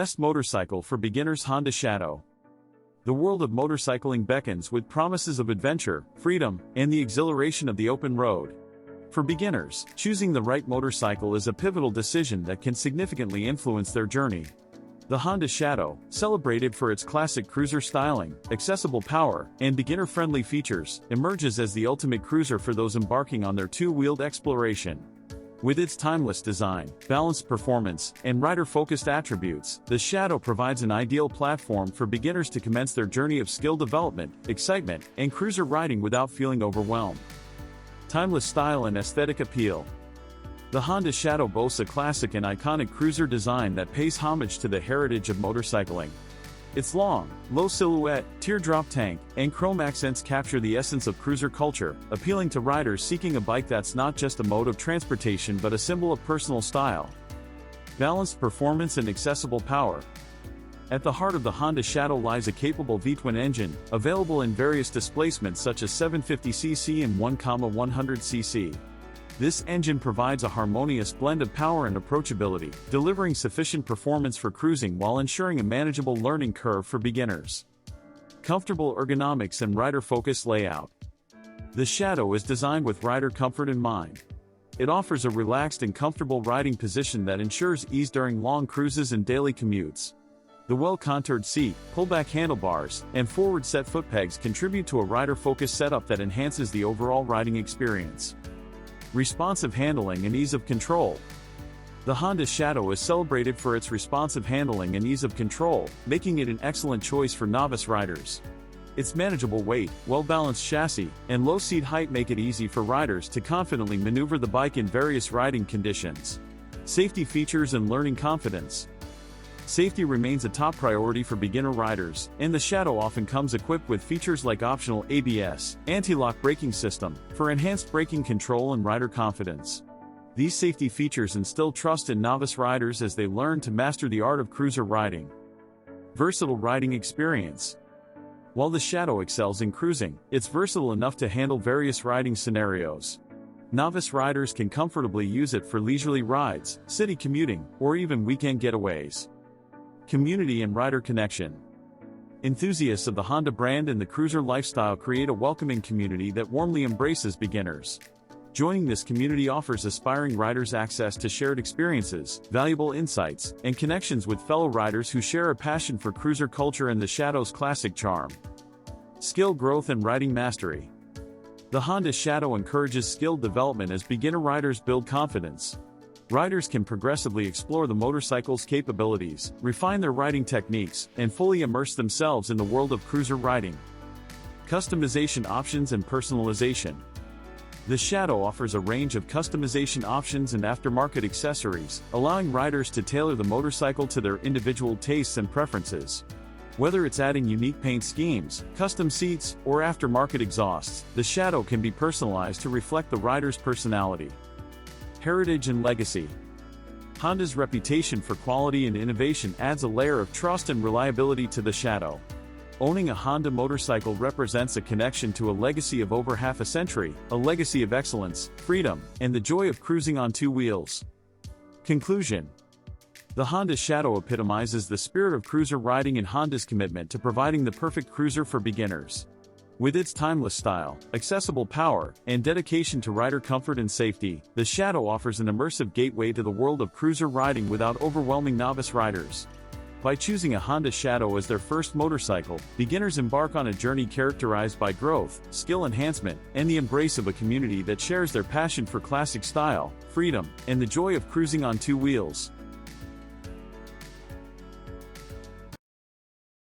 Best motorcycle for beginners. Honda Shadow. The world of motorcycling beckons with promises of adventure, freedom, and the exhilaration of the open road. For beginners, choosing the right motorcycle is a pivotal decision that can significantly influence their journey. The Honda Shadow, celebrated for its classic cruiser styling, accessible power, and beginner-friendly features, emerges as the ultimate cruiser for those embarking on their two-wheeled exploration. With its timeless design, balanced performance, and rider-focused attributes, the Shadow provides an ideal platform for beginners to commence their journey of skill development, excitement, and cruiser riding without feeling overwhelmed. Timeless style and aesthetic appeal. The Honda Shadow boasts a classic and iconic cruiser design that pays homage to the heritage of motorcycling. Its long, low silhouette, teardrop tank, and chrome accents capture the essence of cruiser culture, appealing to riders seeking a bike that's not just a mode of transportation but a symbol of personal style. Balanced performance and accessible power. At the heart of the Honda Shadow lies a capable V-twin engine, available in various displacements such as 750cc and 1,100cc. This engine provides a harmonious blend of power and approachability, delivering sufficient performance for cruising while ensuring a manageable learning curve for beginners. Comfortable ergonomics and rider-focused layout. The Shadow is designed with rider comfort in mind. It offers a relaxed and comfortable riding position that ensures ease during long cruises and daily commutes. The well-contoured seat, pullback handlebars, and forward-set foot pegs contribute to a rider-focused setup that enhances the overall riding experience. Responsive handling and ease of control. The Honda Shadow is celebrated for its responsive handling and ease of control, making it an excellent choice for novice riders. Its manageable weight, well-balanced chassis, and low seat height make it easy for riders to confidently maneuver the bike in various riding conditions. Safety features and learning confidence. Safety remains a top priority for beginner riders, and the Shadow often comes equipped with features like optional ABS, anti-lock braking system, for enhanced braking control and rider confidence. These safety features instill trust in novice riders as they learn to master the art of cruiser riding. Versatile riding experience. While the Shadow excels in cruising, it's versatile enough to handle various riding scenarios. Novice riders can comfortably use it for leisurely rides, city commuting, or even weekend getaways. Community and rider connection. Enthusiasts of the Honda brand and the cruiser lifestyle create a welcoming community that warmly embraces beginners. Joining this community offers aspiring riders access to shared experiences, valuable insights, and connections with fellow riders who share a passion for cruiser culture and the Shadow's classic charm. Skill growth and riding mastery. The Honda Shadow encourages skill development as beginner riders build confidence. Riders can progressively explore the motorcycle's capabilities, refine their riding techniques, and fully immerse themselves in the world of cruiser riding. Customization options and personalization. The Shadow offers a range of customization options and aftermarket accessories, allowing riders to tailor the motorcycle to their individual tastes and preferences. Whether it's adding unique paint schemes, custom seats, or aftermarket exhausts, the Shadow can be personalized to reflect the rider's personality. Heritage and legacy. Honda's reputation for quality and innovation adds a layer of trust and reliability to the Shadow. Owning a Honda motorcycle represents a connection to a legacy of over half a century, a legacy of excellence, freedom, and the joy of cruising on two wheels. Conclusion. The Honda Shadow epitomizes the spirit of cruiser riding and Honda's commitment to providing the perfect cruiser for beginners. With its timeless style, accessible power, and dedication to rider comfort and safety, the Shadow offers an immersive gateway to the world of cruiser riding without overwhelming novice riders. By choosing a Honda Shadow as their first motorcycle, beginners embark on a journey characterized by growth, skill enhancement, and the embrace of a community that shares their passion for classic style, freedom, and the joy of cruising on two wheels.